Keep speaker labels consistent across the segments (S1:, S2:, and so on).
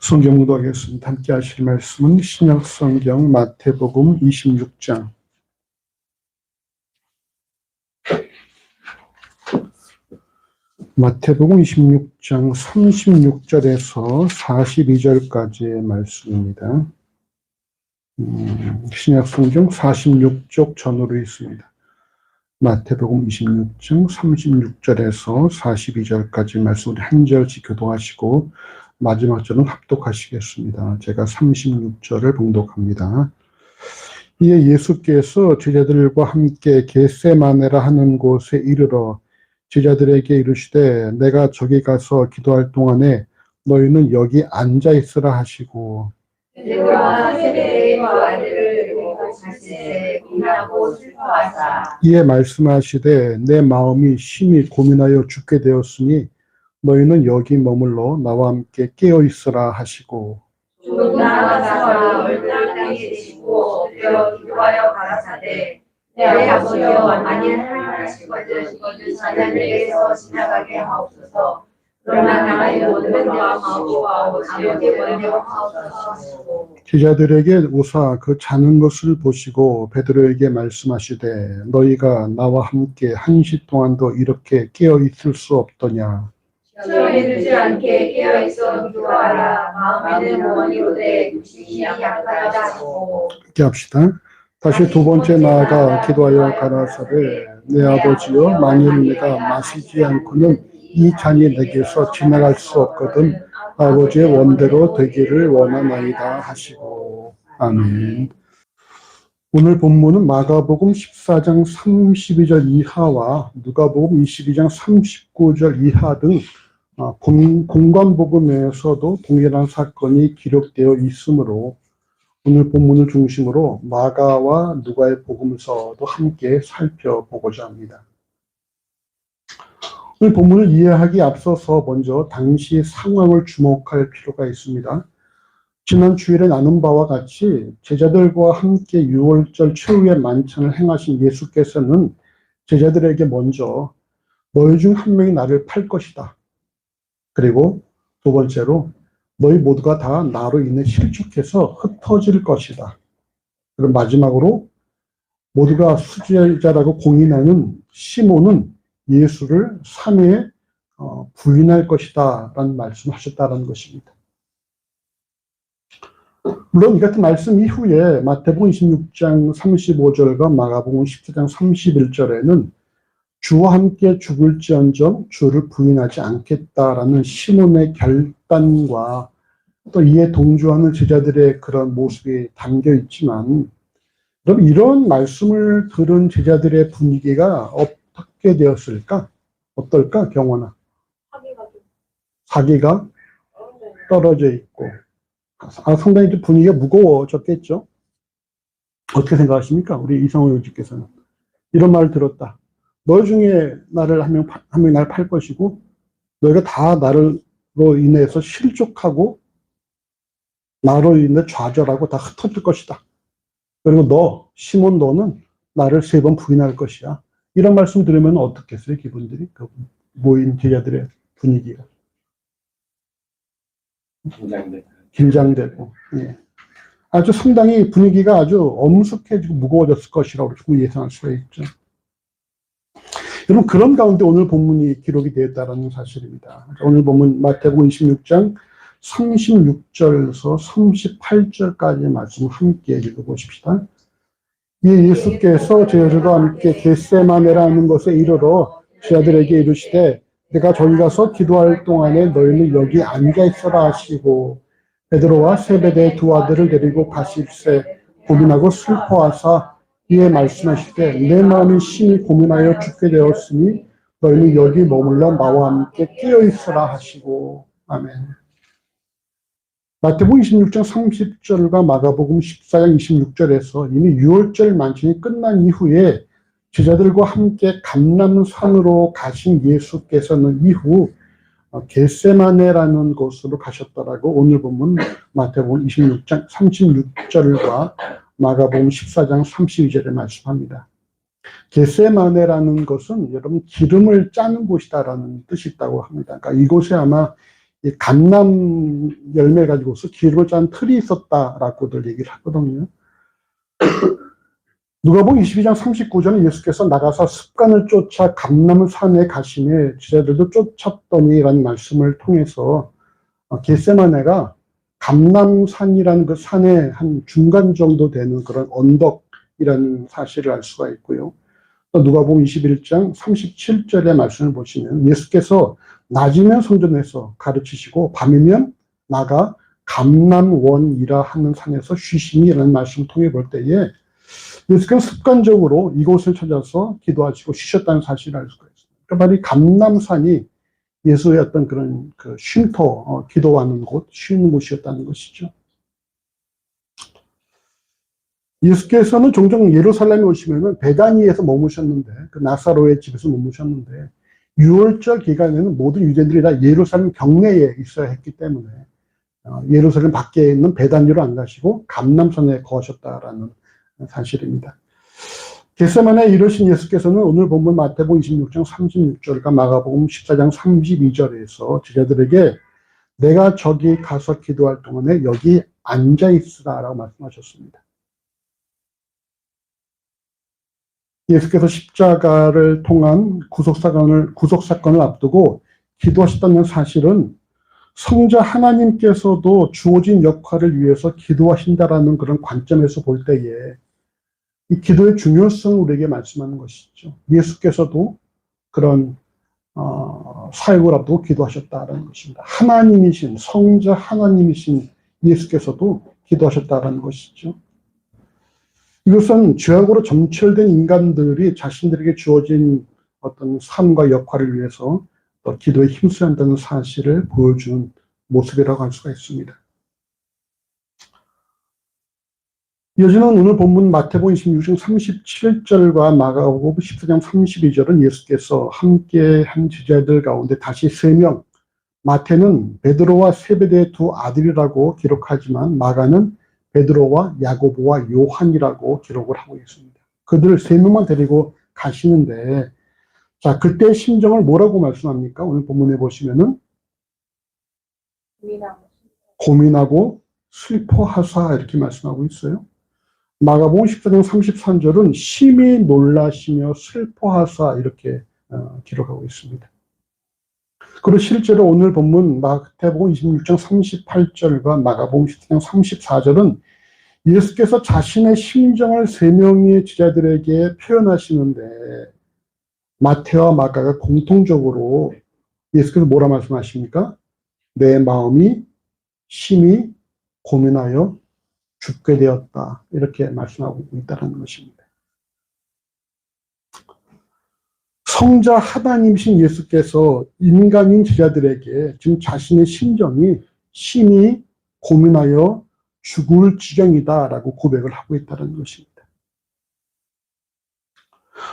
S1: 성경 묵독하겠습니다. 함께 하실 말씀은 신약 성경 마태복음 26장. 마태복음 26장 36절에서 42절까지의 말씀입니다. 신약 성경 46쪽 전후로 있습니다. 마태복음 26장 36절에서 42절까지 말씀 우리 한 절씩 교독하시고 마지막 절은 합독하시겠습니다. 제가 36절을 봉독합니다. 이에 예수께서 제자들과 함께 겟세마네라 하는 곳에 이르러 제자들에게 이르시되 내가 저기 가서 기도할 동안에 너희는 여기 앉아 있으라 하시고 이에 말씀하시되 내 마음이 심히 고민하여 죽게 되었으니 너희는 여기 머물러 나와 함께 깨어 있으라 하시고
S2: 조금 나아가서 얼굴을 계시고 엎드려 기도하여 가라사대 내 아버지여 만일 하나님이시거든 자녀들에게서 지나가게 하옵소서. 그러나 나의 모든 마음하고 아버지의 원대로 하옵소서 하시고
S1: 제자들에게 오사 그 자는 것을 보시고 베드로에게 말씀하시되 너희가 나와 함께 한시 동안도 이렇게 깨어 있을 수 없더냐.
S2: 시험에 들지 않게 깨어있어 기도하라. 마음에는 원이로되 육신이 약하다 하시고.
S1: 이렇게 합시다. 다시 두 번째 나아가 기도하여 가라사대 내 아버지여 만일 내가 마시지 않고는 이 잔이 내게서 지나갈 수 없거든 아버지의 원대로 되기를 원하나이다 하시고. 아멘. 오늘 본문은 마가복음 14장 32절 이하와 누가복음 22장 39절 이하 등 공관복음에서도 동일한 사건이 기록되어 있으므로 오늘 본문을 중심으로 마가와 누가의 복음서도 함께 살펴보고자 합니다. 오늘 본문을 이해하기 앞서서 먼저 당시 상황을 주목할 필요가 있습니다. 지난 주일에 나눈 바와 같이 제자들과 함께 유월절 최후의 만찬을 행하신 예수께서는 제자들에게 먼저 너희 중 한 명이 나를 팔 것이다. 그리고 두 번째로 너희 모두가 다 나로 인해 실족해서 흩어질 것이다. 그리고 마지막으로 모두가 수제자라고 공인하는 시몬은 예수를 3회에 부인할 것이다 라는 말씀을 하셨다는 것입니다. 물론 이 같은 말씀 이후에 마태복음 26장 35절과 마가복음 14장 31절에는 주와 함께 죽을지언정 주를 부인하지 않겠다라는 시몬의 결단과 또 이에 동조하는 제자들의 그런 모습이 담겨 있지만 그럼 이런 말씀을 들은 제자들의 분위기가 어떻게 되었을까? 어떨까? 경원아. 사기가 떨어져 있고 상당히 좀 분위기가 무거워졌겠죠? 어떻게 생각하십니까? 우리 이성호 교수께서는 이런 말을 들었다. 너희 중에 나를 한 명이 나를 팔 것이고 너희가 다 나로 인해서 실족하고 나로 인해 좌절하고 다 흩어질 것이다. 그리고 너 시몬 너는 나를 3번 부인할 것이야. 이런 말씀 들으면 어떻겠어요? 기분들이 그 모인 제자들의 분위기가 긴장되고 예. 아주 상당히 분위기가 아주 엄숙해지고 무거워졌을 것이라고 예상할 수가 있죠. 여러분 그런 가운데 오늘 본문이 기록이 되었다는 사실입니다. 오늘 본문 마태복음 26장 36절에서 38절까지의 말씀을 함께 읽어보십시다. 이 예수께서 제자들과 함께 겟세마네라 하는 곳에 이르러 제자들에게 이르시되 내가 저기 가서 기도할 동안에 너희는 여기 앉아 있어라 하시고 베드로와 세베대의 두 아들을 데리고 가실새 고민하고 슬퍼하사 이에 말씀하시되 내 마음이 심히 고민하여 죽게 되었으니 너희는 여기 머물러 나와 함께 깨어 있으라 하시고. 아멘. 마태복음 26장 30절과 마가복음 14장 26절에서 이미 유월절 만찬이 끝난 이후에 제자들과 함께 감람산으로 가신 예수께서는 이후 겟세마네라는 곳으로 가셨더라고 오늘 본문 마태복음 26장 36절과 마가복음 14장 32절에 말씀합니다. 겟세마네라는 것은 여러분 기름을 짜는 곳이다라는 뜻이 있다고 합니다. 그러니까 이곳에 아마 이 감람 열매 가지고서 기름을 짠 틀이 있었다라고들 얘기를 하거든요. 누가복음 22장 39절은 예수께서 나가서 습관을 쫓아 감람산에 가시매 제자들도 쫓았더니라는 말씀을 통해서 겟세마네가 감람산이라는 그 산의 한 중간 정도 되는 그런 언덕이라는 사실을 알 수가 있고요. 또 누가복음 21장 37절의 말씀을 보시면 예수께서 낮이면 성전에서 가르치시고 밤이면 나가 감람원이라 하는 산에서 쉬시니라는 말씀을 통해 볼 때에 예수께서 습관적으로 이곳을 찾아서 기도하시고 쉬셨다는 사실을 알 수가 있습니다. 그러니까 바로 이 감람산이 예수의 어떤 그런 그 쉼터, 기도하는 곳, 쉬는 곳이었다는 것이죠. 예수께서는 종종 예루살렘에 오시면은 베다니에서 머무셨는데, 그 나사로의 집에서 머무셨는데, 6월절 기간에는 모든 유대인들이 다 예루살렘 경내에 있어야 했기 때문에, 예루살렘 밖에 있는 베다니로 안 가시고 감람산에 거하셨다라는 사실입니다. 겟세마네에 이르신 예수께서는 오늘 본문 마태복음 26장 36절과 마가복음 14장 32절에서 제자들에게 내가 저기 가서 기도할 동안에 여기 앉아 있으라라고 말씀하셨습니다. 예수께서 십자가를 통한 구속사건을 앞두고 기도하셨다는 사실은 성자 하나님께서도 주어진 역할을 위해서 기도하신다라는 그런 관점에서 볼 때에 이 기도의 중요성을 우리에게 말씀하는 것이죠. 예수께서도 그런 사역을 앞두고 기도하셨다라는 것입니다. 하나님이신 성자 하나님이신 예수께서도 기도하셨다라는 것이죠. 이것은 죄악으로 점철된 인간들이 자신들에게 주어진 어떤 삶과 역할을 위해서 기도에 힘써야 한다는 사실을 보여주는 모습이라고 할 수가 있습니다. 이어지는 오늘 본문 마태복음 26장 37절과 마가복음 14장 32절은 예수께서 함께한 제자들 가운데 다시 3명, 마태는 베드로와 세베대의 두 아들이라고 기록하지만 마가는 베드로와 야고보와 요한이라고 기록을 하고 있습니다. 그들 3명만 데리고 가시는데, 자, 그때 심정을 뭐라고 말씀합니까? 오늘 본문에 보시면은 고민하고 슬퍼하사 이렇게 말씀하고 있어요. 마가복음 14장 33절은 심히 놀라시며 슬퍼하사 이렇게 기록하고 있습니다. 그리고 실제로 오늘 본문 마태복음 26장 38절과 마가복음 14장 34절은 예수께서 자신의 심정을 3명의 제자들에게 표현하시는데 마태와 마가가 공통적으로 예수께서 뭐라 말씀하십니까? 내 마음이 심히 고민하여 죽게 되었다. 이렇게 말씀하고 있다는 것입니다. 성자 하나님이신 예수께서 인간인 제자들에게 지금 자신의 심정이 심히 고민하여 죽을 지경이다라고 고백을 하고 있다는 것입니다.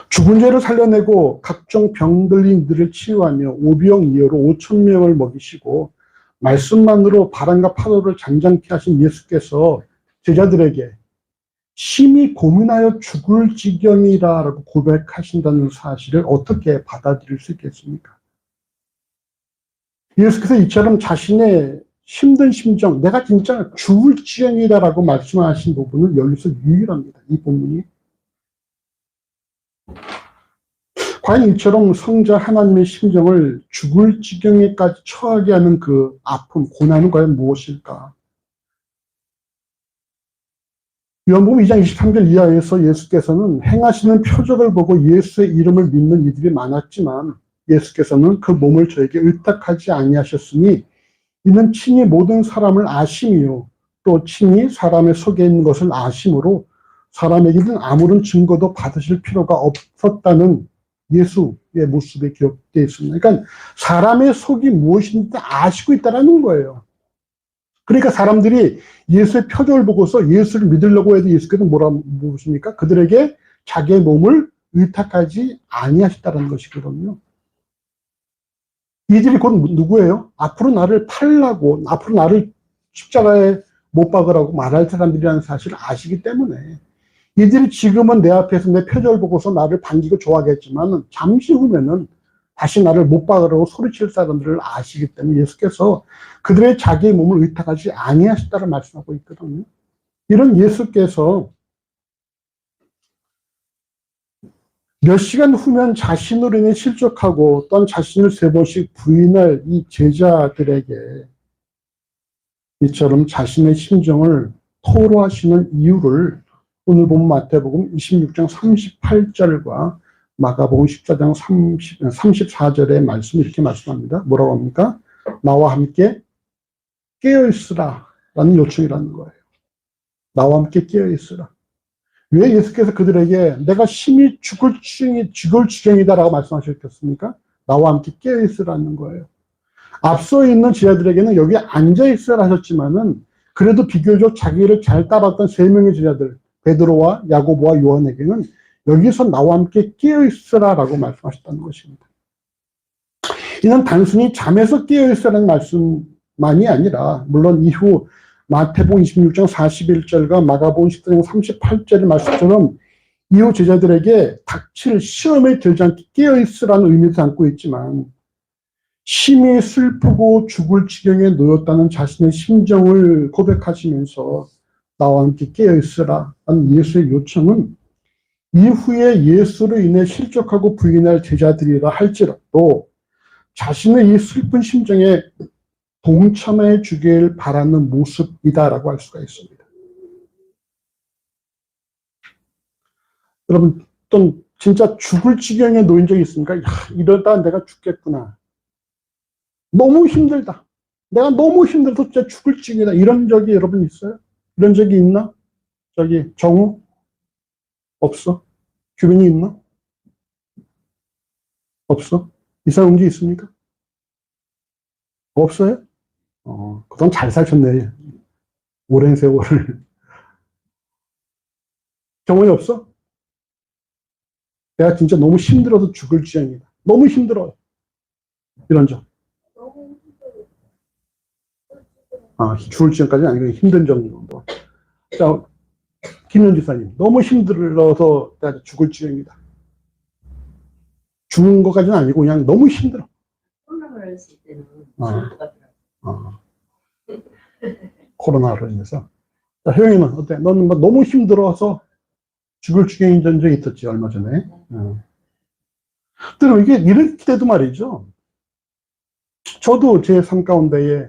S1: 죽은 죄를 살려내고 각종 병들린 이들을 치유하며 오병이어로 5,000명을 먹이시고 말씀만으로 바람과 파도를 잔잔케 하신 예수께서 제자들에게 심히 고민하여 죽을 지경이라고 고백하신다는 사실을 어떻게 받아들일 수 있겠습니까? 예수께서 이처럼 자신의 힘든 심정, 내가 진짜 죽을 지경이다라고 말씀하신 부분은 여기서 유일합니다. 이 본문이. 과연 이처럼 성자 하나님의 심정을 죽을 지경에까지 처하게 하는 그 아픔, 고난은 과연 무엇일까? 요한복음 2장 23절 이하에서 예수께서는 행하시는 표적을 보고 예수의 이름을 믿는 이들이 많았지만 예수께서는 그 몸을 저에게 의탁하지 아니하셨으니 이는 친히 모든 사람을 아심이요 또 친히 사람의 속에 있는 것을 아심으로 사람에게는 아무런 증거도 받으실 필요가 없었다는 예수의 모습이 기록되어 있습니다. 그러니까 사람의 속이 무엇인지 아시고 있다는 거예요. 그러니까 사람들이 예수의 표적을 보고서 예수를 믿으려고 해도 예수께서 뭐라고 무엇입니까? 그들에게 자기의 몸을 의탁하지 아니하셨다는 것이거든요. 이들이 곧 누구예요? 앞으로 나를 팔라고, 앞으로 나를 십자가에 못 박으라고 말할 사람들이라는 사실을 아시기 때문에 이들이 지금은 내 앞에서 내 표적을 보고서 나를 반기고 좋아하겠지만 잠시 후면은 다시 나를 못 박으라고 소리칠 사람들을 아시기 때문에 예수께서 그들의 자기의 몸을 의탁하지 아니하시다고 말씀하고 있거든요. 이런 예수께서 몇 시간 후면 자신으로 인해 실족하고 또한 자신을 3번씩 부인할 이 제자들에게 이처럼 자신의 심정을 토로하시는 이유를 오늘 본 마태복음 26장 38절과 마가복음 14장 34절의 말씀을 이렇게 말씀합니다. 뭐라고 합니까? 나와 함께 깨어있으라 라는 요청이라는 거예요. 나와 함께 깨어있으라. 왜 예수께서 그들에게 내가 심히 죽을 지경이다라고 말씀하셨겠습니까? 나와 함께 깨어있으라는 거예요. 앞서 있는 제자들에게는 여기 앉아있으라 하셨지만은 그래도 비교적 자기를 잘 따랐던 3명의 제자들 베드로와 야고보와 요한에게는 여기서 나와 함께 깨어있으라라고 말씀하셨다는 것입니다. 이는 단순히 잠에서 깨어있으라는 말씀만이 아니라 물론 이후 마태복음 26장 41절과 마가복음 14장 38절의 말씀처럼 이후 제자들에게 닥칠 시험에 들지 않게 깨어있으라는 의미도 담고 있지만 심히 슬프고 죽을 지경에 놓였다는 자신의 심정을 고백하시면서 나와 함께 깨어있으라 하는 예수의 요청은 이후에 예수로 인해 실족하고 부인할 제자들이라 할지라도 자신의 이 슬픈 심정에 동참해 주길 바라는 모습이다라고 할 수가 있습니다. 여러분, 또 진짜 죽을 지경에 놓인 적이 있습니까? 야, 이러다 내가 죽겠구나. 너무 힘들다. 내가 너무 힘들어서 진짜 죽을 지경이다. 이런 적이 여러분 있어요? 이런 적이 있나? 저기 정우? 없어? 주변이 있나? 없어? 이사 온 게 있습니까? 없어요? 그동안 잘 사셨네. 오랜 세월을. 경험이 없어? 내가 진짜 너무 힘들어서 죽을 지경이다. 너무 힘들어. 이런 적. 죽을 지경까지는 아니고 힘든 정도. 자, 김현 지사님. 너무 힘들어서 내가 죽을 지경이다. 죽은 것까지는 아니고 그냥 너무 힘들어.
S3: 코로나를 했을 때는 죽을 것 같더라고요.
S1: 코로나로 인해서. 자, 혜영이는 어때? 너는 뭐 너무 힘들어서 죽을 지경인 적이 있었지, 얼마 전에. 근데 이게 이럴 때도 말이죠. 저도 제 삶 가운데에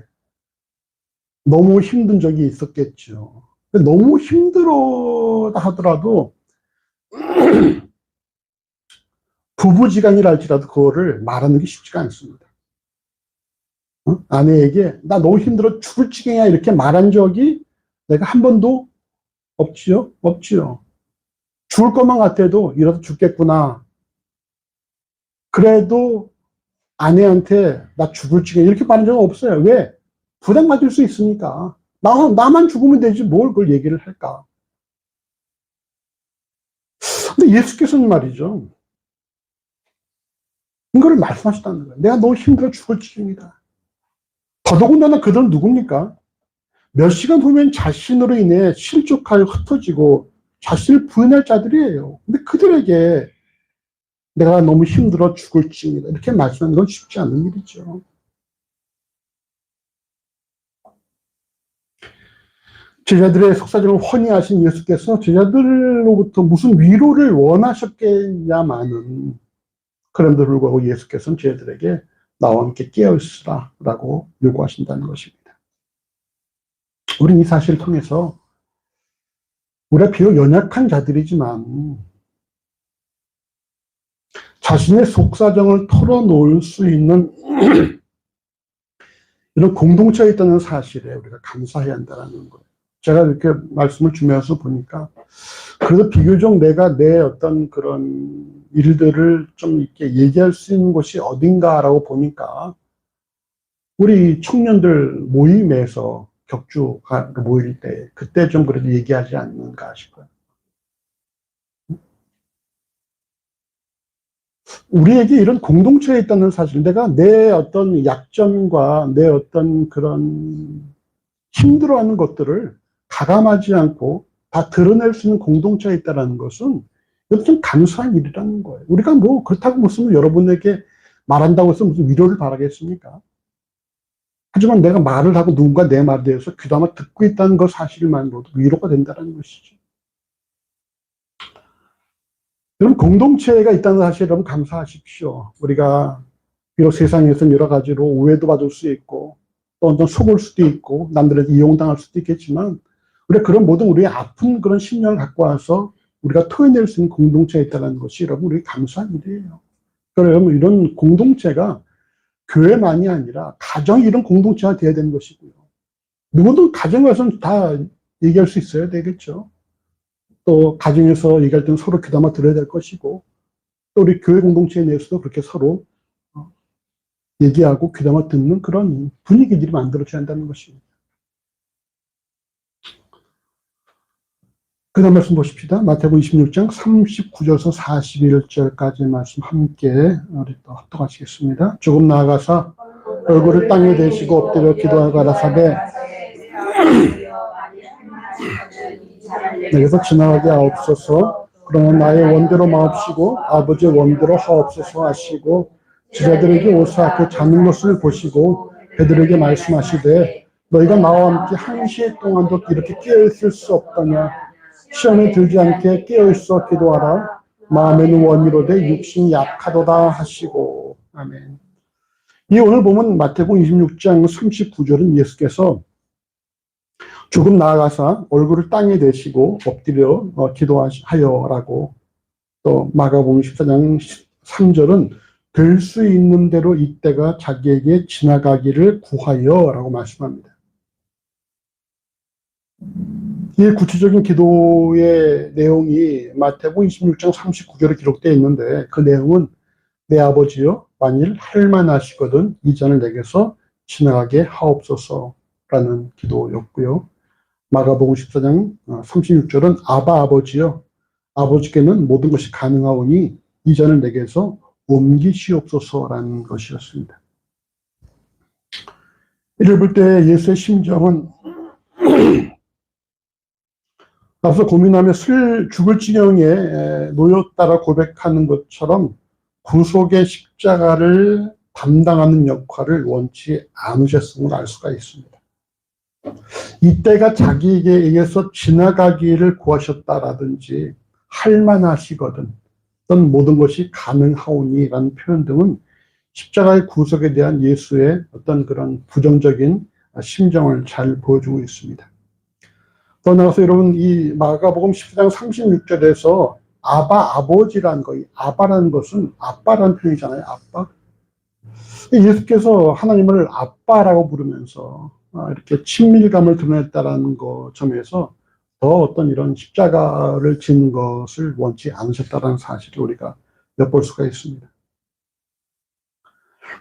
S1: 너무 힘든 적이 있었겠죠. 근데 너무 힘들어 하더라도 부부지간이라 할지라도 그거를 말하는 게 쉽지가 않습니다. 아내에게 나 너무 힘들어 죽을 지경이야 이렇게 말한 적이 내가 한 번도 없지요? 없지요. 죽을 것만 같아도 이러다 죽겠구나. 그래도 아내한테 나 죽을 지경 이렇게 말한 적은 없어요. 왜? 부담가질 수 있으니까. 나만 죽으면 되지 뭘 그걸 얘기를 할까. 근데 예수께서는 말이죠. 이거를 말씀하셨다는 거예요. 내가 너무 힘들어 죽을 지경이다. 더더군다나 그들은 누굽니까? 몇 시간 후면 자신으로 인해 실족하여 흩어지고 자신을 부인할 자들이에요. 근데 그들에게 내가 너무 힘들어 죽을 지경이다. 이렇게 말씀하는 건 쉽지 않은 일이죠. 제자들의 속사정을 훤히 아신 예수께서 제자들로부터 무슨 위로를 원하셨겠냐마는 그런데도 불구하고 예수께서는 제자들에게 나와 함께 깨어있으라 라고 요구하신다는 것입니다. 우리는 이 사실을 통해서 우리가 비록 연약한 자들이지만 자신의 속사정을 털어놓을 수 있는 이런 공동체가 있다는 사실에 우리가 감사해야 한다는 거예요. 제가 이렇게 말씀을 주면서 보니까 그래도 비교적 내가 내 어떤 그런 일들을 좀 이렇게 얘기할 수 있는 곳이 어딘가라고 보니까 우리 청년들 모임에서 격주가 모일 때 그때 좀 그래도 얘기하지 않는가 싶어요. 우리에게 이런 공동체에 있다는 사실, 내가 내 어떤 약점과 내 어떤 그런 힘들어하는 것들을 가감하지 않고 다 드러낼 수 있는 공동체가 있다는 것은 이것은 좀 감사한 일이라는 거예요. 우리가 뭐 그렇다고 무슨 여러분에게 말한다고 해서 무슨 위로를 바라겠습니까? 하지만 내가 말을 하고 누군가 내 말에 대해서 귀담아 듣고 있다는 것 사실만으로도 위로가 된다는 것이죠. 여러분, 공동체가 있다는 사실에 여러분 감사하십시오. 우리가 비록 세상에서는 여러 가지로 오해도 받을 수 있고 또 어떤 속을 수도 있고 남들에게 이용당할 수도 있겠지만 우리가 그런 모든 우리의 아픈 그런 심령을 갖고 와서 우리가 토해낼 수 있는 공동체가 있다는 것이 여러분 우리 감사한 일이에요. 그래서 여러분 이런 공동체가 교회만이 아니라 가정이 이런 공동체가 되어야 되는 것이고요. 누구도 가정에 와서는 다 얘기할 수 있어야 되겠죠. 또 가정에서 얘기할 때는 서로 귀담아 들어야 될 것이고 또 우리 교회 공동체 내에서도 그렇게 서로 얘기하고 귀담아 듣는 그런 분위기들이 만들어져야 한다는 것입니다. 그 다음 말씀 보십시다. 마태복음 26장 39절에서 41절까지 말씀 함께 우리 또 합독하시겠습니다. 조금 나아가서 얼굴을 땅에 대시고 엎드려 기도하고 가라사대 내게서 지나가게 하옵소서. 그러나 나의 원대로 마옵시고 아버지의 원대로 하옵소서 하시고 제자들에게 오사 그 자는 것을 보시고 베드로에게 말씀하시되 너희가 나와 함께 한 시에 동안도 이렇게 깨어있을 수 없다냐. 시험에 들지 않게 깨어있어 기도하라. 마음에는 원이로되 육신이 약하도다 하시고. 아멘. 이 오늘 보면 마태복음 26장 39절은 예수께서 조금 나아가서 얼굴을 땅에 대시고 엎드려 기도하여라고, 또 마가복음 14장 3절은 될 수 있는 대로 이때가 자기에게 지나가기를 구하여라고 말씀합니다. 이 구체적인 기도의 내용이 마태복음 26장 39절에 기록되어 있는데 그 내용은 내 아버지여 만일 할만하시거든 이 잔을 내게서 지나가게 하옵소서라는 기도였고요. 마가복음 14장 36절은 아바 아버지여 아버지께는 모든 것이 가능하오니 이 잔을 내게서 옮기시옵소서라는 것이었습니다. 이를 볼 때 예수의 심정은 앞서 고민하며 죽을 지경에 놓였다라 고백하는 것처럼 구속의 십자가를 담당하는 역할을 원치 않으셨음을 알 수가 있습니다. 이때가 자기에게 의해서 지나가기를 구하셨다라든지 할만하시거든 어떤 모든 것이 가능하오니라는 표현 등은 십자가의 구속에 대한 예수의 어떤 그런 부정적인 심정을 잘 보여주고 있습니다. 더 나아가서 여러분 이 마가복음 10장 36절에서 아바 아버지라는 거, 아바라는 것은 아빠라는 표현이잖아요. 아빠. 예수께서 하나님을 아빠라고 부르면서 이렇게 친밀감을 드러냈다라는 것 점에서 더 어떤 이런 십자가를 지는 것을 원치 않으셨다는 사실을 우리가 엿볼 수가 있습니다.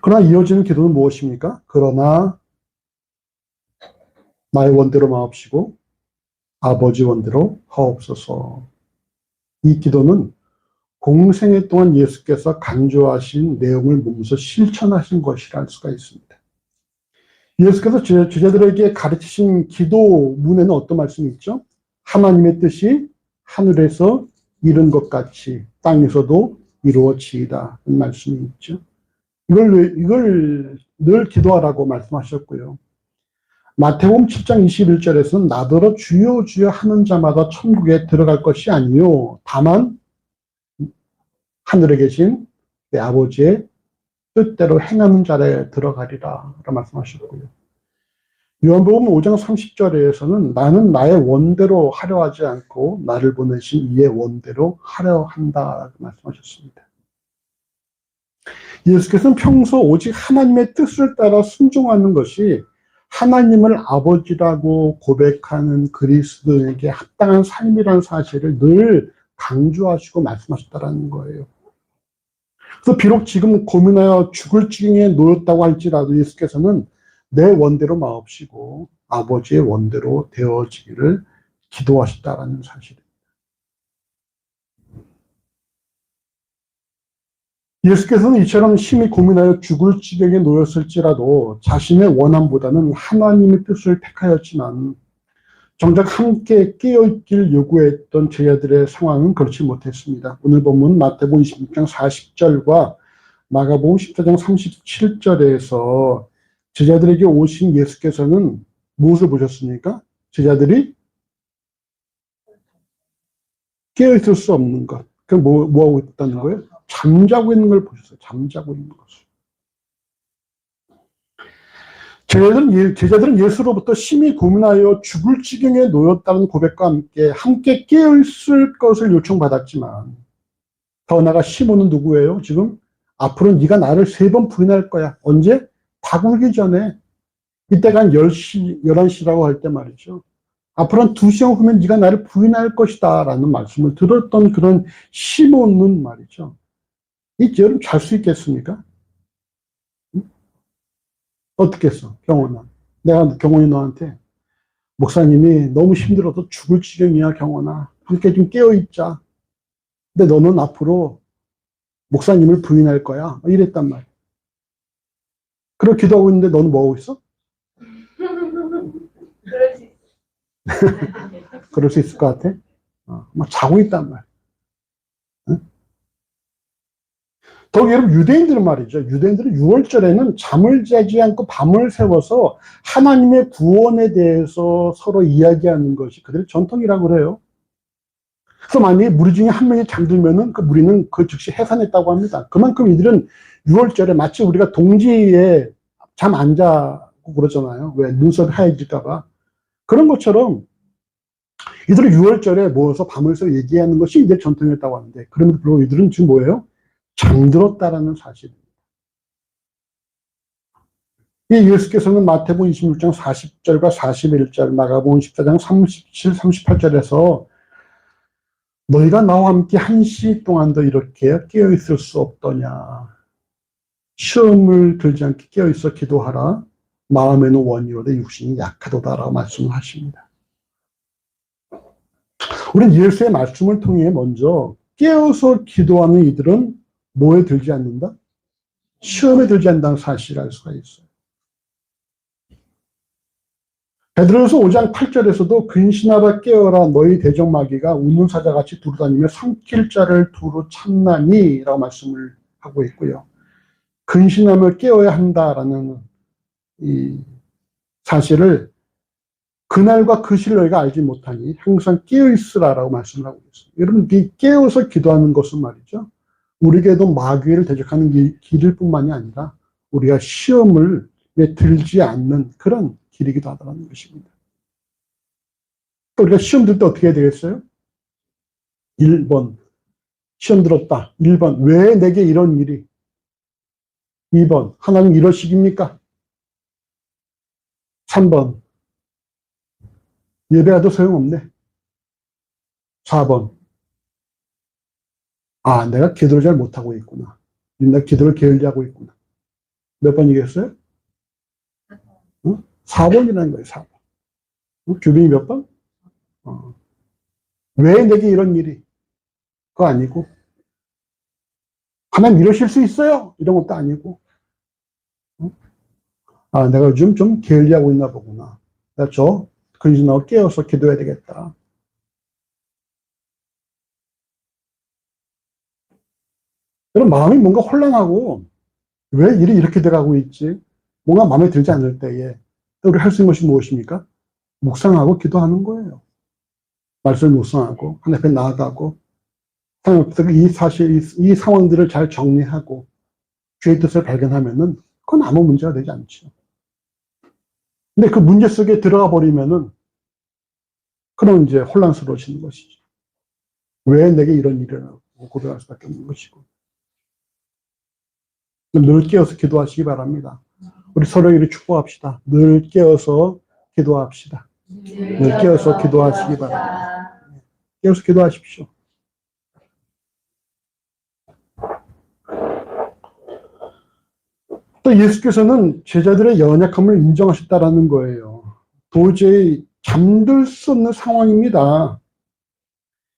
S1: 그러나 이어지는 기도는 무엇입니까? 그러나 나의 원대로 마옵시고 아버지 원대로 하옵소서. 이 기도는 공생애 동안 예수께서 강조하신 내용을 몸소 실천하신 것이라 할 수가 있습니다. 예수께서 제자들에게 가르치신 기도문에는 어떤 말씀이 있죠? 하나님의 뜻이 하늘에서 이룬 것 같이 땅에서도 이루어지이다. 는 말씀이 있죠. 이걸 늘 기도하라고 말씀하셨고요. 마태복음 7장 21절에서는 나더러 주여 주여 하는 자마다 천국에 들어갈 것이 아니요 다만 하늘에 계신 내 아버지의 뜻대로 행하는 자에 들어가리라 라고 말씀하셨고요. 요한복음 5장 30절에서는 나는 나의 원대로 하려 하지 않고 나를 보내신 이의 원대로 하려 한다 말씀하셨습니다. 예수께서는 평소 오직 하나님의 뜻을 따라 순종하는 것이 하나님을 아버지라고 고백하는 그리스도인에게 합당한 삶이라는 사실을 늘 강조하시고 말씀하셨다는 거예요. 그래서 비록 지금 고민하여 죽을 지경에 놓였다고 할지라도 예수께서는 내 원대로 마옵시고 아버지의 원대로 되어지기를 기도하셨다는 사실입니다. 예수께서는 이처럼 심히 고민하여 죽을 지경에 놓였을지라도 자신의 원함보다는 하나님의 뜻을 택하였지만 정작 함께 깨어있길 요구했던 제자들의 상황은 그렇지 못했습니다. 오늘 본문 마태복음 26장 40절과 마가복음 14장 37절에서 제자들에게 오신 예수께서는 무엇을 보셨습니까? 제자들이 깨어있을 수 없는 것. 그럼 뭐 하고 있다는 거예요? 잠자고 있는 걸 보셨어요. 잠자고 있는 것을. 제자들은 예수로부터 심히 고민하여 죽을 지경에 놓였다는 고백과 함께 깨어있을 것을 요청받았지만, 더 나아가 시몬은 누구예요? 지금 앞으로 네가 나를 3번 부인할 거야. 언제? 다 굴기 전에. 이때가 한 10시, 11시라고 할 때 말이죠. 앞으로 한 2시간 후면 네가 나를 부인할 것이다 라는 말씀을 들었던 그런 시몬은 말이죠. 여러분 잘 수 있겠습니까? 어떻게 했어? 경원아. 내가 경원이 너한테 목사님이 너무 힘들어서 죽을 지경이야 경원아. 함께 좀 깨어있자. 근데 너는 앞으로 목사님을 부인할 거야. 이랬단 말이야. 그렇게 기도하고 있는데 너는 뭐 하고 있어? 그럴 수 있을 것 같아? 막 자고 있단 말이야. 응? 더욱 여러분 유대인들은 말이죠. 유대인들은 6월절에는 잠을 자지 않고 밤을 새워서 하나님의 구원에 대해서 서로 이야기하는 것이 그들의 전통이라고 그래요. 그래서 만약에 무리 중에 한 명이 잠들면은 그 무리는 그 즉시 해산했다고 합니다. 그만큼 이들은 6월절에 마치 우리가 동지에 잠 안 자고 그러잖아요. 왜? 눈썹이 하얘질까봐. 그런 것처럼 이들은 6월절에 모여서 밤을 새 얘기하는 것이 이들의 전통이었다고 하는데, 그럼에도 불구하고 이들은 지금 뭐예요? 잠들었다라는 사실입니다. 이 예수께서는 마태복음 26장 40절과 41절, 마가복음 14장 37, 38절에서 너희가 나와 함께 1시 동안도 이렇게 깨어있을 수 없더냐. 시험을 들지 않게 깨어있어 기도하라. 마음에는 원이로되 육신이 약하도다라고 말씀을 하십니다. 우리는 예수의 말씀을 통해 먼저 깨어서 기도하는 이들은 뭐에 들지 않는다? 시험에 들지 않는다는 사실을 알 수가 있어요. 베드로서 5장 8절에서도 근신하라 깨어라 너희 대적마귀가 우는 사자같이 두루다니며 삼킬 자를 두루 찾나니 라고 말씀을 하고 있고요. 근신하며 깨어야 한다라는 이 사실을 그날과 그 시를 너희가 알지 못하니 항상 깨어있으라라고 말씀을 하고 있어요. 여러분, 이 깨어서 기도하는 것은 말이죠. 우리에게도 마귀를 대적하는 길일 뿐만이 아니라 우리가 시험을 들지 않는 그런 길이기도 하다는 것입니다. 또 우리가 시험 들 때 어떻게 해야 되겠어요? 1번, 시험 들었다. 1번, 왜 내게 이런 일이? 2번, 하나님 이러시깁니까? 3번, 예배해도 소용없네. 4번, 내가 기도를 잘 못하고 있구나. 내가 기도를 게을리하고 있구나. 몇 번이겠어요? 4번이라는 거예요, 4번. 규빈이 몇 번? 왜 내게 이런 일이? 그거 아니고. 하나님 이러실 수 있어요? 이런 것도 아니고. 내가 요즘 좀 게을리하고 있나 보구나. 내가 근신하고 깨어서 기도해야 되겠다. 여러분, 마음이 뭔가 혼란하고, 왜 일이 이렇게 돼가고 있지? 뭔가 마음에 들지 않을 때에, 우리 할 수 있는 것이 무엇입니까? 묵상하고 기도하는 거예요. 말씀을 묵상하고, 하나님 앞에 나아가고, 하나님 앞에서 이 상황들을 잘 정리하고, 주의 뜻을 발견하면은, 그건 아무 문제가 되지 않죠. 근데 그 문제 속에 들어가 버리면은, 그럼 이제 혼란스러워지는 것이죠. 왜 내게 이런 일이 일어나고 고백할 수밖에 없는 것이고. 늘 깨어서 기도하시기 바랍니다. 우리 서로에게 축복합시다. 늘 깨어서 기도합시다. 늘 깨어서 기도하시기 바랍니다. 깨어서 기도하십시오. 또 예수께서는 제자들의 연약함을 인정하셨다라는 거예요. 도저히 잠들 수 없는 상황입니다.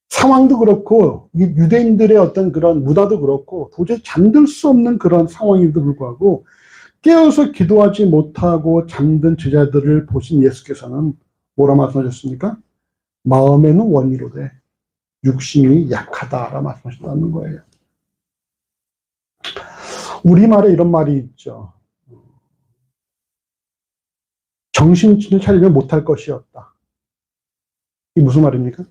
S1: 상황도 그렇고 유대인들의 어떤 그런 문화도 그렇고 도저히 잠들 수 없는 그런 상황임에도 불구하고 깨어서 기도하지 못하고 잠든 제자들을 보신 예수께서는 뭐라 말씀하셨습니까? 마음에는 원이로되 육신이 약하다라 말씀하셨다는 거예요. 우리말에 이런 말이 있죠. 정신을 차리면 못할 것이었다. 이게 무슨 말입니까?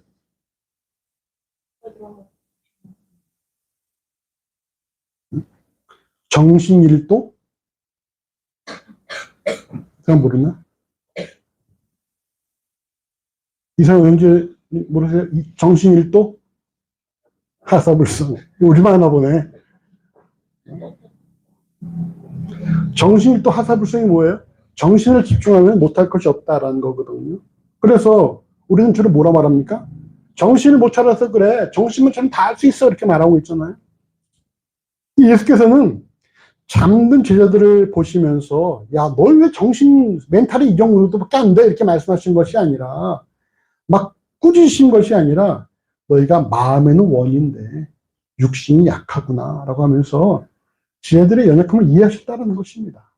S1: 정신일도? 그냥 모르나? 이 사람 왠지 모르세요? 정신일도? 하사불성. 우리만 하나 보네. 정신일도 하사불성이 뭐예요? 정신을 집중하면 못할 것이 없다라는 거거든요. 그래서 우리는 주로 뭐라 말합니까? 정신을 못 차려서 그래. 정신만 차리면 다 할 수 있어. 이렇게 말하고 있잖아요. 예수께서는 잠든 제자들을 보시면서 야, 널 왜 정신 멘탈이 이 정도밖에 안 돼? 이렇게 말씀하신 것이 아니라 막 꾸짖으신 것이 아니라 너희가 마음에는 원인데 육신이 약하구나 라고 하면서 제자들의 연약함을 이해하셨다는 것입니다.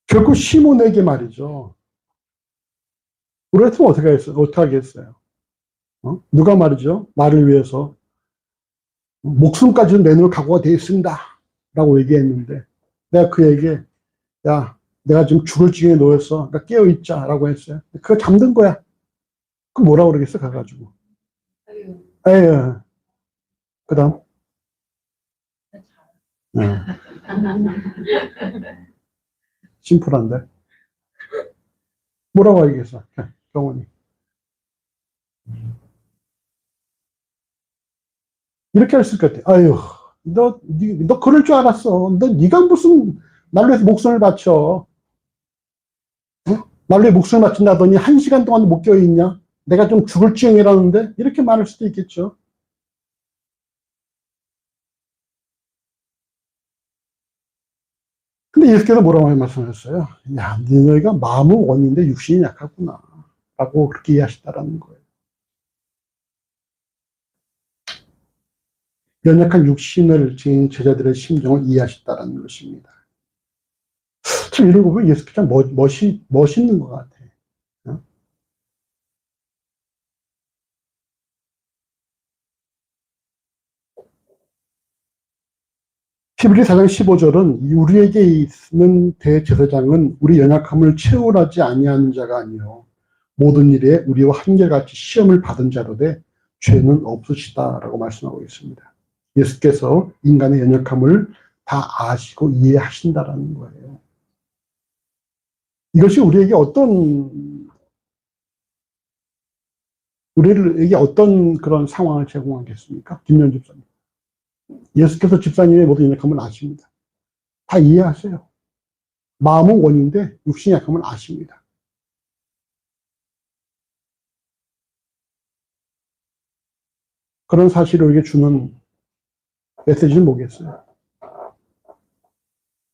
S1: 결국 시몬에게 말이죠. 우리 같으면 어떻게 하겠어요? 누가 말이죠? 나를 위해서 목숨까지는 내놓을 각오가 되어 있습니다. 라고 얘기했는데, 내가 그에게, 야, 내가 지금 죽을 지경에 놓였어. 그러니까 깨어있자. 라고 했어요. 그거 잠든 거야. 그 뭐라 그러겠어? 가가지고. 에휴. 그 다음. 심플한데. 뭐라고 하겠어? 경원이. 이렇게 했을 것 같아. 아유, 너 그럴 줄 알았어. 네가 무슨 말로 해서 목숨을 바쳐. 말로 해 목숨을 바친다더니 1시간 동안 못 껴있냐? 내가 좀 죽을 지경이라는데? 이렇게 말할 수도 있겠죠. 근데 예수께서 뭐라고 말씀하셨어요? 야, 너희가 마음은 원인데 육신이 약하구나. 라고 그렇게 이해하셨다라는 거예요. 연약한 육신을 지닌 제자들의 심정을 이해하셨다라는 것입니다. 참 이런 거 보면 예수께서 참 멋있는 것 같아. 히브리 4장 15절은 우리에게 있는 대제사장은 우리 연약함을 채울하지 아니하는 자가 아니요 모든 일에 우리와 한결같이 시험을 받은 자로 돼 죄는 없으시다라고 말씀하고 있습니다. 예수께서 인간의 연약함을 다 아시고 이해하신다라는 거예요. 이것이 우리에게 어떤 그런 상황을 제공하겠습니까? 김현 집사님. 예수께서 집사님의 모든 연약함을 아십니다. 다 이해하세요. 마음은 원인데 육신의 약함을 아십니다. 그런 사실을 우리에게 주는 메시지는 뭐겠어요?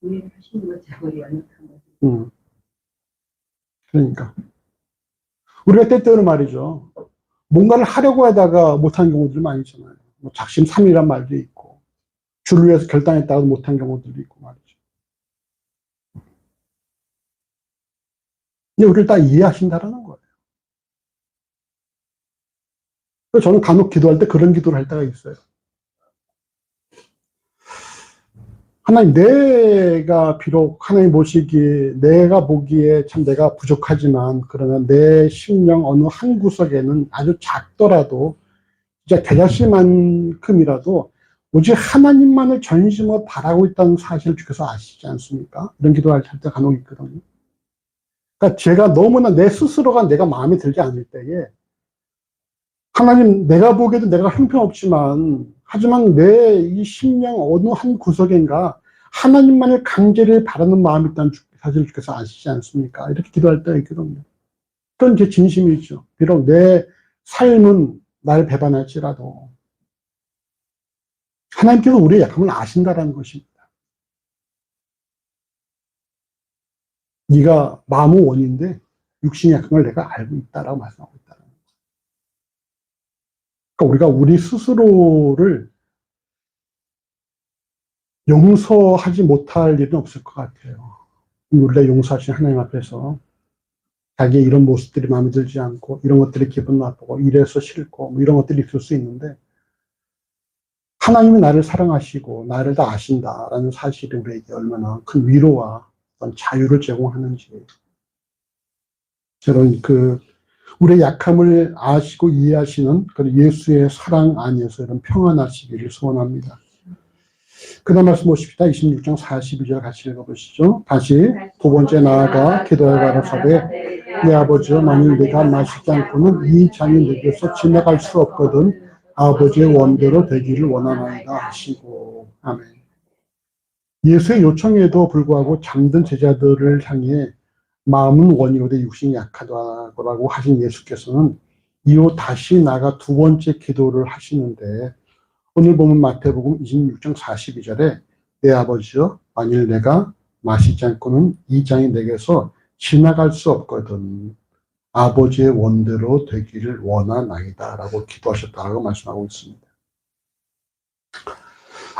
S3: 이해하시는 거죠. 우리 연약한 거.
S1: 그러니까. 우리가 때때로 말이죠. 뭔가를 하려고 하다가 못한 경우들이 많이 있잖아요. 뭐 작심삼일이란 말도 있고, 주를 위해서 결단했다가 못한 경우들도 있고 말이죠. 근데 우리를 다 이해하신다라는 거예요. 그래서 저는 간혹 기도할 때 그런 기도를 할 때가 있어요. 하나님, 내가 비록 하나님 보시기에, 내가 보기에 참 내가 부족하지만, 그러나 내 심령 어느 한 구석에는 아주 작더라도, 진짜 겨자씨만큼이라도, 오직 하나님만을 전심으로 바라고 있다는 사실을 주께서 아시지 않습니까? 이런 기도를 할 때 간혹 있거든요. 그러니까 제가 너무나 내 스스로가 내가 마음에 들지 않을 때에, 하나님, 내가 보기에도 내가 형편없지만, 하지만 내 이 심령 어느 한 구석인가 하나님만을 강제를 바라는 마음이 있다는 사실을 주께서 아시지 않습니까? 이렇게 기도할 때가 있거든요. 그건 제 진심이죠. 비록 내 삶은 날 배반할지라도 하나님께서 우리의 약함을 아신다라는 것입니다. 네가 마음은 원인데 육신의 약함을 내가 알고 있다라고 말씀하고 있다는 거예요. 그러니까 우리가 우리 스스로를 용서하지 못할 일은 없을 것 같아요. 우리가 용서하신 하나님 앞에서 자기의 이런 모습들이 마음에 들지 않고 이런 것들이 기분 나쁘고 이래서 싫고 뭐 이런 것들이 있을 수 있는데 하나님이 나를 사랑하시고 나를 다 아신다라는 사실이 우리에게 얼마나 큰 위로와 어떤 자유를 제공하는지, 저는 우리의 약함을 아시고 이해하시는 그 예수의 사랑 안에서 이런 평안하시기를 소원합니다. 그 다음 말씀 보십시다. 26장 42절 같이 읽어보시죠. 다시 두 번째 나아가 기도해 가라사대 내 아버지여 만일 내가 마시지 않고는 이 잔이 내게서 지나갈 수 없거든 아버지의 원대로 되기를 원하나이다 하시고. 아멘. 예수의 요청에도 불구하고 잠든 제자들을 향해 마음은 원이로되 육신이 약하다고 하신 예수께서는 이후 다시 나가 두 번째 기도를 하시는데, 오늘 보면 마태복음 26장 42절에 내 아버지여 만일 내가 마시지 않고는 이 잔이 내게서 지나갈 수 없거든 아버지의 원대로 되기를 원하나이다 라고 기도하셨다고 말씀하고 있습니다.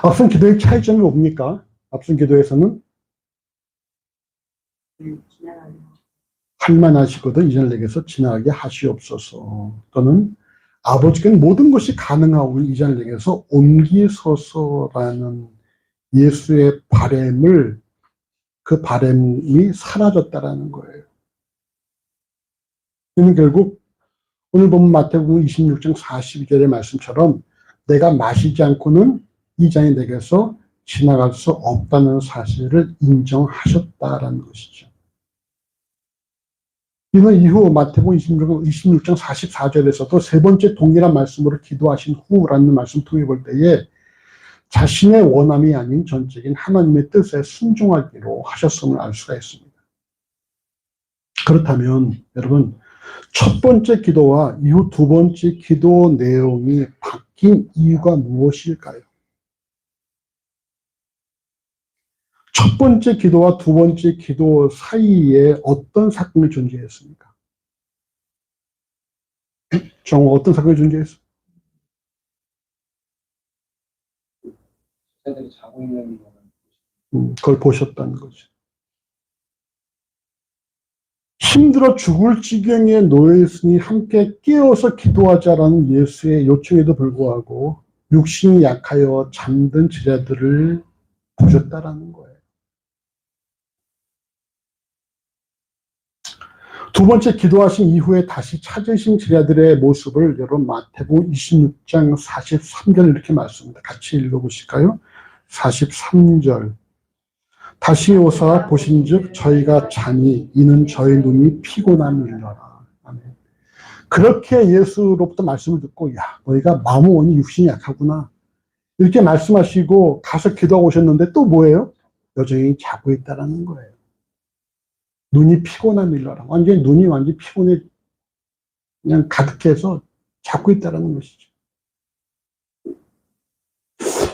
S1: 앞선 기도의 차이점이 뭡니까? 앞선 기도에서는 할만하시거든 이 잔을 내게서 지나가게 하시옵소서, 또는 아버지께는 모든 것이 가능하고 이 잔을 내게서 옮기소서라는 예수의 바램을, 그 바램이 사라졌다라는 거예요. 이는 결국 오늘 보면 마태복음 26장 42절의 말씀처럼 내가 마시지 않고는 이 잔이 내게서 지나갈 수 없다는 사실을 인정하셨다라는 것이죠. 이는 이후 마태복음 26장 44절에서도 세 번째 동일한 말씀으로 기도하신 후라는 말씀 통해 볼 때에 자신의 원함이 아닌 전적인 하나님의 뜻에 순종하기로 하셨음을 알 수가 있습니다. 그렇다면 여러분, 첫 번째 기도와 이후 두 번째 기도 내용이 바뀐 이유가 무엇일까요? 첫 번째 기도와 두 번째 기도 사이에 어떤 사건이 존재했습니까? 정호, 어떤 사건이 존재했습니까?
S4: 제자들이 자고 있는 거는
S1: 그걸 보셨다는 거죠. 힘들어 죽을 지경에 놓여 있으니 함께 깨어서 기도하자라는 예수의 요청에도 불구하고 육신이 약하여 잠든 제자들을 보셨다라는 거예요. 두 번째 기도하신 이후에 다시 찾으신 제자들의 모습을 여러분 마태복음 26장 43절 이렇게 말씀합니다. 같이 읽어보실까요? 43절. 다시 오사 보신즉 저희가 자니 이는 저희 눈이 피곤함이니라. 아멘. 그렇게 예수로부터 말씀을 듣고 야 너희가 마음은 원이 육신이 약하구나 이렇게 말씀하시고 가서 기도하고 오셨는데 또 뭐예요? 여전히 자고 있다라는 거예요. 눈이 피곤함이니라. 눈이 완전히 피곤해 그냥 가득해서 자고 있다라는 것이죠.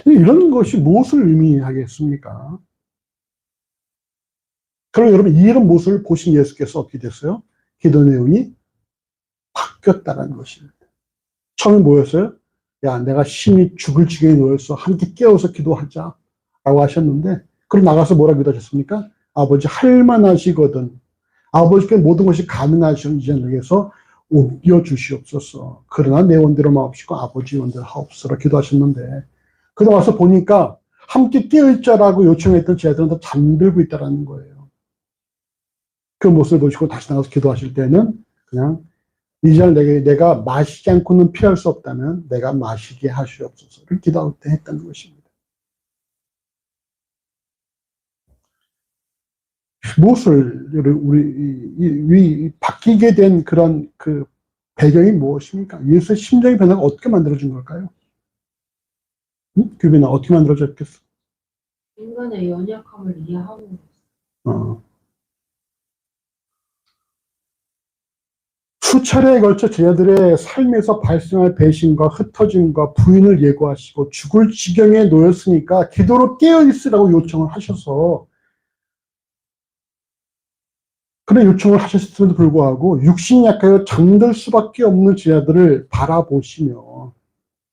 S1: 이런 것이 무엇을 의미하겠습니까? 그럼 여러분 이런 모습을 보신 예수께서 어떻게 됐어요? 기도 내용이 바뀌었다는 것입니다. 처음에 뭐였어요? 야 내가 심히 죽을 지경에 놓여서 함께 깨어서 기도하자 라고 하셨는데, 그럼 나가서 뭐라고 기도하셨습니까? 아버지 할만하시거든 아버지께 모든 것이 가능하시는 이전에게서 옮겨주시옵소서. 그러나 내 원대로 마옵시고 아버지 원대로 하옵소서 기도하셨는데, 그러다 와서 보니까 함께 깨어있자라고 요청했던 제자들은 다 잠들고 있다는 거예요. 그 모습을 보시고 다시 나가서 기도하실 때는 그냥 이 잔을 내가 마시지 않고는 피할 수 없다면 내가 마시게 하시옵소서를 기도할 때 했다는 것입니다. 무엇을 우리 바뀌게 된 그런 그 배경이 무엇입니까? 예수의 심정의 변화가 어떻게 만들어진 걸까요? 규빈아 어떻게 만들어졌겠어?
S3: 인간의 연약함을 이해하고
S1: 수차례에 걸쳐 제자들의 삶에서 발생할 배신과 흩어짐과 부인을 예고하시고 죽을 지경에 놓였으니까 기도로 깨어있으라고 요청을 하셔서, 그런 요청을 하셨음에도 불구하고 육신이 약하여 잠들 수밖에 없는 제자들을 바라보시며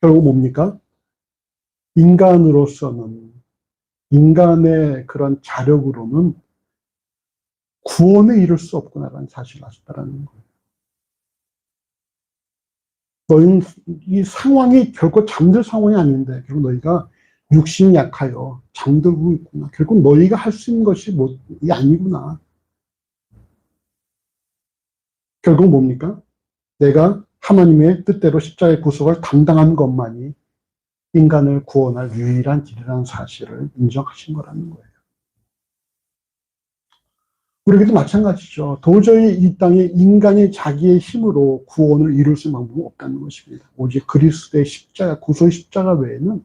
S1: 결국 뭡니까? 인간으로서는, 인간의 그런 자력으로는 구원에 이를 수 없구나라는 사실을 아셨다는 거예요. 너희는 이 상황이 결코 잠들 상황이 아닌데 결국 너희가 육신이 약하여 잠들고 있구나. 결국 너희가 할 수 있는 것이 이게 아니구나. 결국 뭡니까? 내가 하나님의 뜻대로 십자가의 구속을 감당한 것만이 인간을 구원할 유일한 길이라는 사실을 인정하신 거라는 거예요. 우리에게도 마찬가지죠. 도저히 이 땅에 인간이 자기의 힘으로 구원을 이룰 수 있는 방법은 없다는 것입니다. 오직 그리스도의 십자가, 구속의 십자가 외에는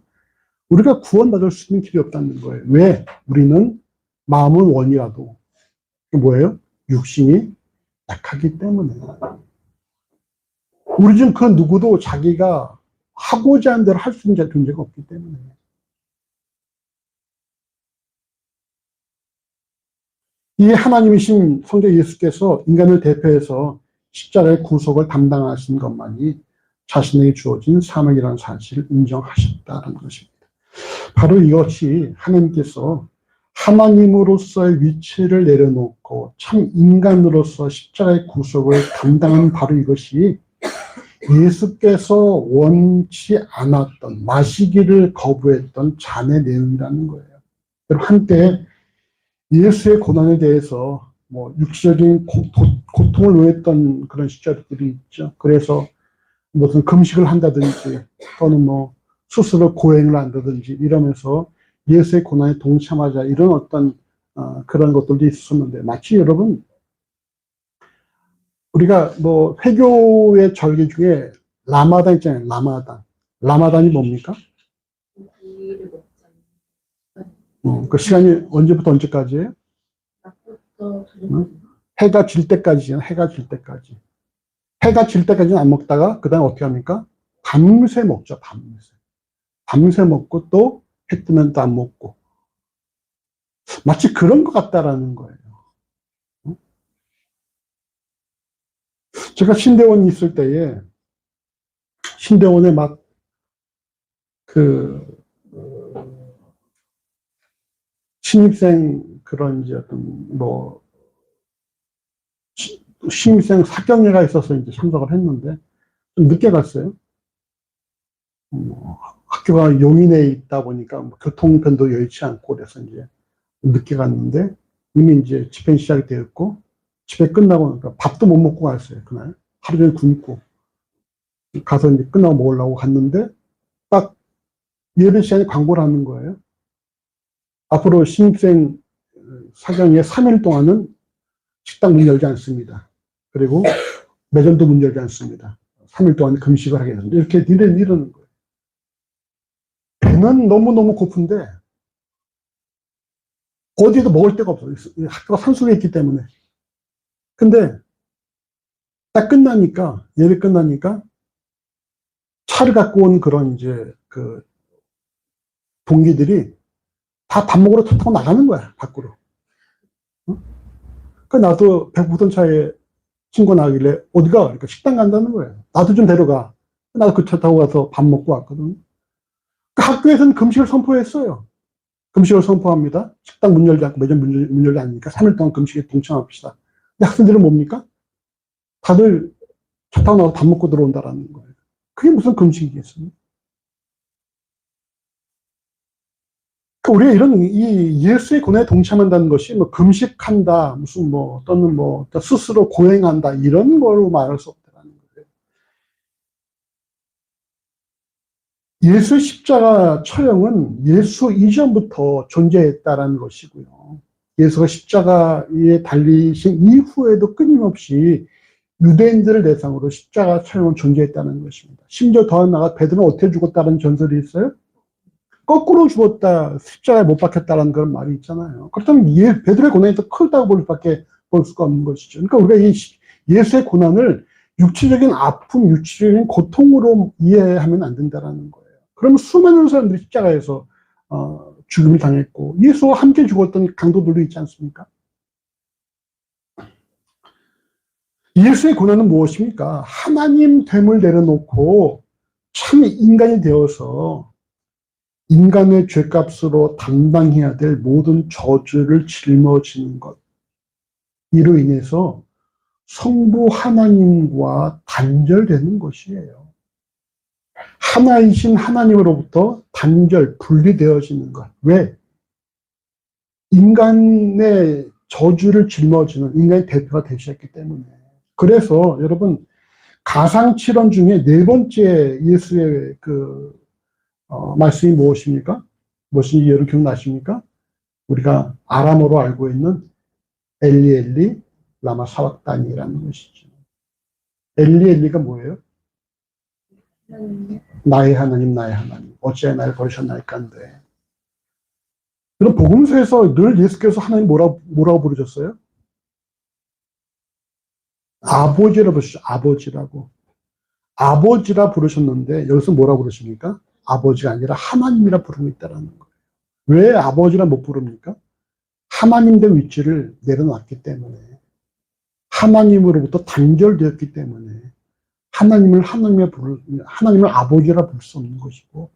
S1: 우리가 구원받을 수 있는 길이 없다는 거예요. 왜? 우리는 마음은 원이라도 뭐예요? 육신이 약하기 때문에. 우리 중 그 누구도 자기가 하고자 하는 대로 할 수 있는 존재가 없기 때문에. 이 하나님이신 성자 예수께서 인간을 대표해서 십자가의 구속을 담당하신 것만이 자신에게 주어진 사명이라는 사실을 인정하셨다는 것입니다. 바로 이것이 하나님께서 하나님으로서의 위치를 내려놓고 참 인간으로서 십자가의 구속을 감당하는 바로 이것이 예수께서 원치 않았던, 마시기를 거부했던 잔의 내용이라는 거예요. 여러분, 한때 예수의 고난에 대해서 육체적인 고통을 노했던 그런 시절들이 있죠. 그래서 무슨 금식을 한다든지 또는 스스로 고행을 한다든지 이러면서 예수의 고난에 동참하자 이런 어떤 그런 것들도 있었는데, 마치 여러분 우리가 회교의 절기 중에 라마단 있잖아요. 라마단이 뭡니까? 그 시간이 언제부터 언제까지예요? 해가 질 때까지잖아요. 해가 질 때까지. 해가 질 때까지는 안 먹다가 그 다음에 어떻게 합니까? 밤새 먹죠. 밤새 먹고 또 해 뜨면 또 안 먹고. 마치 그런 것 같다라는 거예요. 제가 신대원에 있을 때에 신대원에 막 신입생 그런 이제 어떤 신입생 사경회가 있어서 이제 참석을 했는데 좀 늦게 갔어요. 학교가 용인에 있다 보니까 교통편도 여의치 않고 그래서 이제 늦게 갔는데 이미 이제 집회 시작이 되었고 집회 끝나고 나니까 밥도 못 먹고 갔어요. 그날 하루 종일 굶고 가서 이제 끝나고 먹으려고 갔는데 딱 예배 시간에 광고를 하는 거예요. 앞으로 신입생 사경회 3일 동안은 식당 문 열지 않습니다. 그리고 매점도 문 열지 않습니다. 3일 동안 금식을 하게 됩니다. 이렇게 이러는 거예요. 배는 너무너무 고픈데 어디에도 먹을 데가 없어요. 학교가 산속에 있기 때문에. 근데 딱 끝나니까, 예배 끝나니까 차를 갖고 온 그런 이제 동기들이 다 밥 먹으러 차 타고 나가는 거야, 밖으로. 나도 배고프던 차에 친구가 나가길래 어디가? 그러니까 식당 간다는 거예요. 나도 좀 데려가. 나도 그 차 타고 가서 밥 먹고 왔거든. 학교에서는 금식을 선포했어요. 금식을 선포합니다. 식당 문 열지 않고 매점 문 열지 않으니까 3일 동안 금식에 동참합시다. 근데 학생들은 뭡니까? 다들 차 타고 나서 밥 먹고 들어온다라는 거예요. 그게 무슨 금식이겠어요? 우리가 이 예수의 고난에 동참한다는 것이 금식한다, 무슨 또는 스스로 고행한다, 이런 거로 말할 수 없다는 거예요. 예수의 십자가 처형은 예수 이전부터 존재했다라는 것이고요. 예수가 십자가에 달리신 이후에도 끊임없이 유대인들을 대상으로 십자가 처형은 존재했다는 것입니다. 심지어 더 나아가 베드로는 어떻게 죽었다는 전설이 있어요? 거꾸로 죽었다, 십자가에 못 박혔다라는 그런 말이 있잖아요. 그렇다면 베드로의 고난이 더 크다고 볼 수가 없는 것이죠. 그러니까 우리가 이 예수의 고난을 육체적인 아픔, 육체적인 고통으로 이해하면 안 된다라는 거예요. 그러면 수많은 사람들이 십자가에서 죽음을 당했고 예수와 함께 죽었던 강도들도 있지 않습니까? 예수의 고난은 무엇입니까? 하나님 됨을 내려놓고 참 인간이 되어서 인간의 죄값으로 담당해야 될 모든 저주를 짊어지는 것. 이로 인해서 성부 하나님과 단절되는 것이에요. 하나이신 하나님으로부터 단절, 분리되어지는 것. 왜? 인간의 저주를 짊어지는 인간의 대표가 되셨기 때문에. 그래서 여러분, 가상칠언 중에 네 번째 예수의 말씀이 무엇입니까? 무엇인지 여러분 기억나십니까? 우리가 아람어로 알고 있는 엘리 엘리 라마 사박단이라는 것이죠. 엘리 엘리가 뭐예요? 나의 하나님, 나의 하나님, 어찌하여 나를 버리셨나이까인데. 그럼 복음서에서 늘 예수께서 하나님 뭐라고 부르셨어요? 아버지라 부르셨죠. 아버지라고. 아버지라 부르셨는데 여기서 뭐라 부르십니까? 아버지가 아니라 하나님이라 부르고 있다는 거예요. 왜 아버지라 못 부릅니까? 하나님 된 위치를 내려놨기 때문에, 하나님으로부터 단절되었기 때문에 하나님을 아버지라 부를 수 없는 것이고,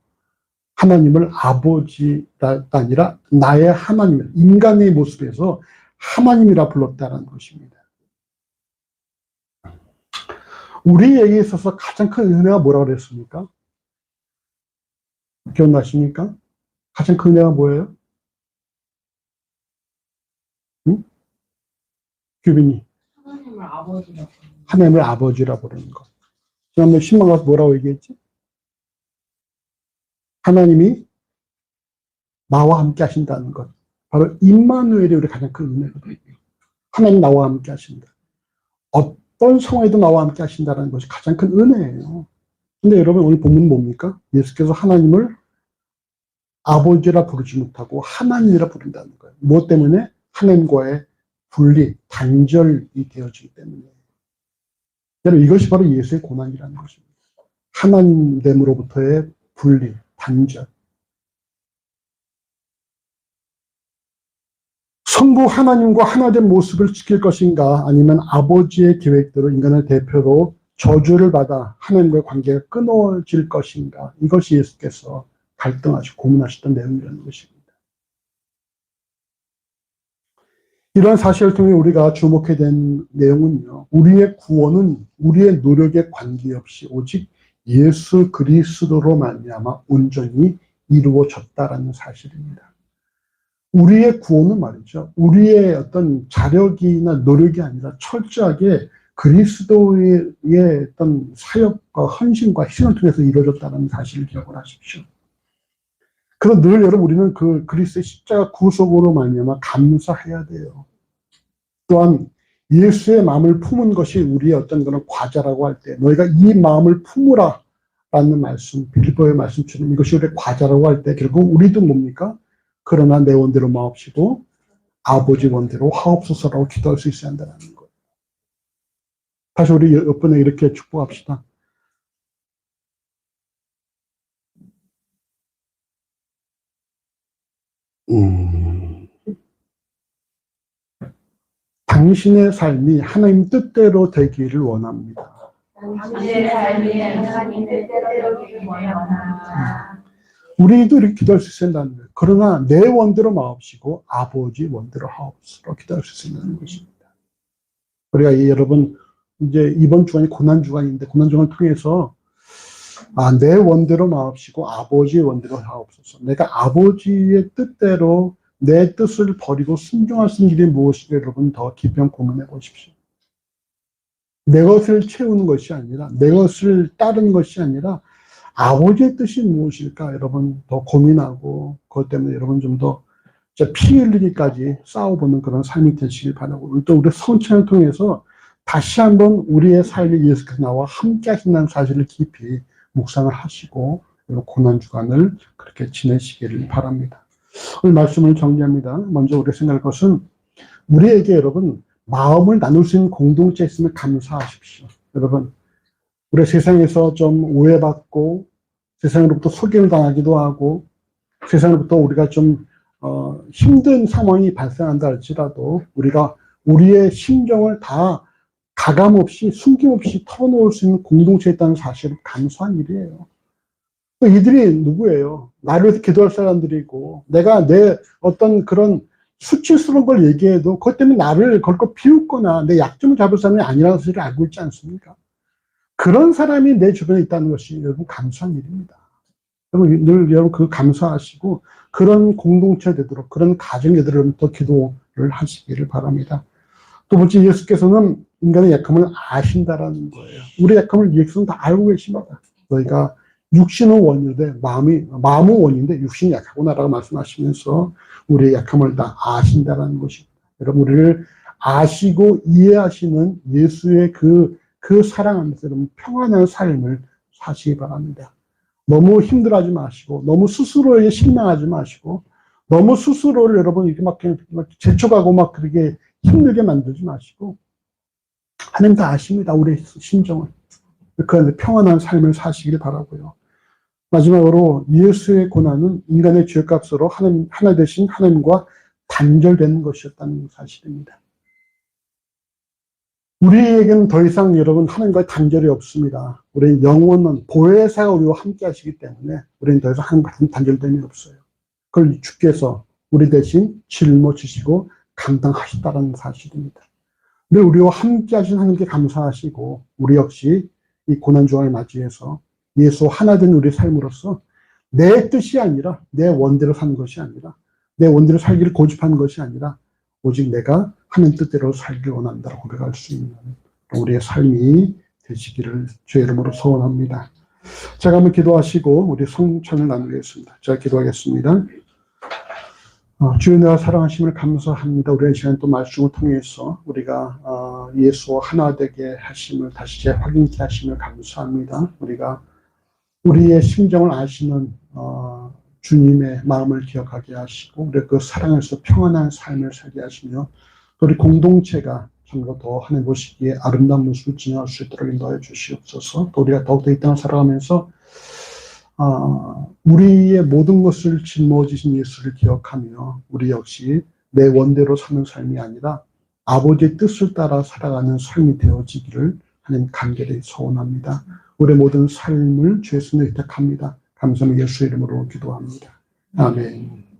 S1: 하나님을 아버지가 아니라 나의 하나님, 인간의 모습에서 하나님이라 불렀다는 것입니다. 우리에게 있어서 가장 큰 은혜가 뭐라고 그랬습니까? 기억나십니까? 가장 큰 은혜가 뭐예요? 응? 규빈이. 하나님을 아버지라 부르는 것. 지난번에 신방 가서 뭐라고 얘기했지? 하나님이 나와 함께 하신다는 것. 바로 임마누엘이 우리 가장 큰 은혜거든요. 하나님 나와 함께 하신다. 어떤 상황에도 나와 함께 하신다는 것이 가장 큰 은혜예요. 근데 여러분, 오늘 본문은 뭡니까? 예수께서 하나님을 아버지라 부르지 못하고 하나님이라 부른다는 거예요. 무엇 때문에? 하나님과의 분리, 단절이 되어지기 때문에. 여러분, 이것이 바로 예수의 고난이라는 것입니다. 하나님됨으로부터의 분리, 단절. 성부 하나님과 하나된 모습을 지킬 것인가, 아니면 아버지의 계획대로 인간을 대표로 저주를 받아 하나님과의 관계가 끊어질 것인가. 이것이 예수께서 갈등하시고 고민하셨던 내용이라는 것입니다. 이러한 사실을 통해 우리가 주목해야 된 내용은요, 우리의 구원은 우리의 노력에 관계없이 오직 예수 그리스도로 말미암아 온전히 이루어졌다라는 사실입니다. 우리의 구원은 말이죠, 우리의 어떤 자력이나 노력이 아니라 철저하게 그리스도의 어떤 사역과 헌신과 희생을 통해서 이루어졌다는 사실을 기억을 하십시오. 그래서 늘 여러분, 우리는 그 그리스도의 십자가 구속으로 말미암아 감사해야 돼요. 또한 예수의 마음을 품은 것이 우리의 어떤 그런 과자라고 할 때, 너희가 이 마음을 품으라 라는 말씀, 빌립보의 말씀처럼 이것이 우리의 과자라고 할 때 결국 우리도 뭡니까? 그러나 내 원대로 마옵시고 아버지 원대로 하옵소서라고 기도할 수 있어야 한다는 거예요. 다시 우리 옆번에 이렇게 축복합시다. 당신의 삶이 하나님 뜻대로 되기를 원합니다.
S2: 당신의 삶이 하나님 뜻대로 되기를 원합니다.
S1: 우리도 이렇게 기도할 수 있다는 거예요. 그러나 내 원대로 마옵시고 아버지 원대로 하옵소서 기도할 수 있다는 것입니다. 우리가 여러분, 이제 이번 주간이 고난 주간인데, 고난 주간을 통해서 내 원대로 마옵시고 아버지 원대로 하옵소서. 내가 아버지의 뜻대로 내 뜻을 버리고 순종할 수 있는 길이 무엇인가 여러분 더 깊이 고민해 보십시오. 내 것을 채우는 것이 아니라, 내 것을 따르는 것이 아니라 아버지의 뜻이 무엇일까 여러분 더 고민하고, 그것 때문에 여러분 좀 더 피 흘리기까지 싸워보는 그런 삶이 되시길 바라고, 또 우리 성찬을 통해서 다시 한번 우리의 삶이 예수께서 나와 함께 하신다는 사실을 깊이 묵상을 하시고 고난주간을 그렇게 지내시기를 바랍니다. 오늘 말씀을 정리합니다. 먼저 우리가 생각할 것은, 우리에게 여러분 마음을 나눌 수 있는 공동체 있으면 감사하십시오. 여러분, 우리 세상에서 좀 오해받고 세상으로부터 소개를 당하기도 하고 세상으로부터 우리가 좀 힘든 상황이 발생한다 할지라도 우리가 우리의 심정을 다 가감없이 숨김없이 털어놓을 수 있는 공동체에 있다는 사실은 감사한 일이에요. 또 이들이 누구예요? 나를 위해서 기도할 사람들이고, 내가 내 어떤 그런 수치스러운 걸 얘기해도 그것 때문에 나를 걸고 비웃거나 내 약점을 잡을 사람이 아니라는 사실을 알고 있지 않습니까? 그런 사람이 내 주변에 있다는 것이 여러분 감사한 일입니다. 여러분 늘 여러분 그 감사하시고 그런 공동체 되도록 그런 가정이 되도록 더 기도를 하시기를 바랍니다. 두 번째, 예수께서는 인간의 약함을 아신다라는 거예요. 우리 약함을 예수는 다 알고 계십니다. 너희가 육신은 원인인데 마음은 원인인데 육신이 약하구나라고 말씀하시면서 우리의 약함을 다 아신다라는 것입니다. 여러분 우리를 아시고 이해하시는 예수의 그 사랑 안에서 여러분 평안한 삶을 사시기 바랍니다. 너무 힘들어하지 마시고 너무 스스로에 실망하지 마시고 너무 스스로를 여러분 이렇게 막 재촉하고 막 그렇게 힘들게 만들지 마시고 하나님 다 아십니다. 우리의 심정을. 그 안에 평안한 삶을 사시길 바라고요. 마지막으로 예수의 고난은 인간의 죄값으로 하나 되신 하나님과 단절되는 것이었다는 사실입니다. 우리에게는 더 이상 여러분 하나님과의 단절이 없습니다. 우리는 영원한 보혜사가 우리와 함께 하시기 때문에 우리는 더 이상 하나님과 단절됨이 없어요. 그걸 주께서 우리 대신 짊어지시고 감당하셨다는 사실입니다. 늘 우리와 함께 하신 하나님께 감사하시고 우리 역시 이 고난중앙을 맞이해서 예수 하나 된 우리의 삶으로서 내 뜻이 아니라 내 원대로 사는 것이 아니라 내 원대로 살기를 고집하는 것이 아니라 오직 내가 하는 뜻대로 살기를 원한다고 고백할 수 있는 우리의 삶이 되시기를 주의 이름으로 소원합니다. 제가 한번 기도하시고 우리 성찬을 나누겠습니다. 제가 기도하겠습니다. 주여 내가 사랑하심을 감사합니다. 우리의 시간 또 말씀을 통해서 우리가 예수와 하나 되게 하심을 다시 재확인케 하심을 감사합니다. 우리가 우리의 심정을 아시는 주님의 마음을 기억하게 하시고 우리 그 사랑에서 평안한 삶을 살게 하시며 우리 공동체가 참으로 더 하나님 보시기에 아름다운 모습을 지녀갈 수 있도록 인도하여 주시옵소서. 또 우리가 더욱더 이 땅을 살아가면서 우리의 모든 것을 짊어지신 예수를 기억하며 우리 역시 내 원대로 사는 삶이 아니라 아버지의 뜻을 따라 살아가는 삶이 되어지기를 하나님 간절히 소원합니다. 우리의 모든 삶을 주의 손에 의탁합니다. 감사하며 예수의 이름으로 기도합니다. 아멘.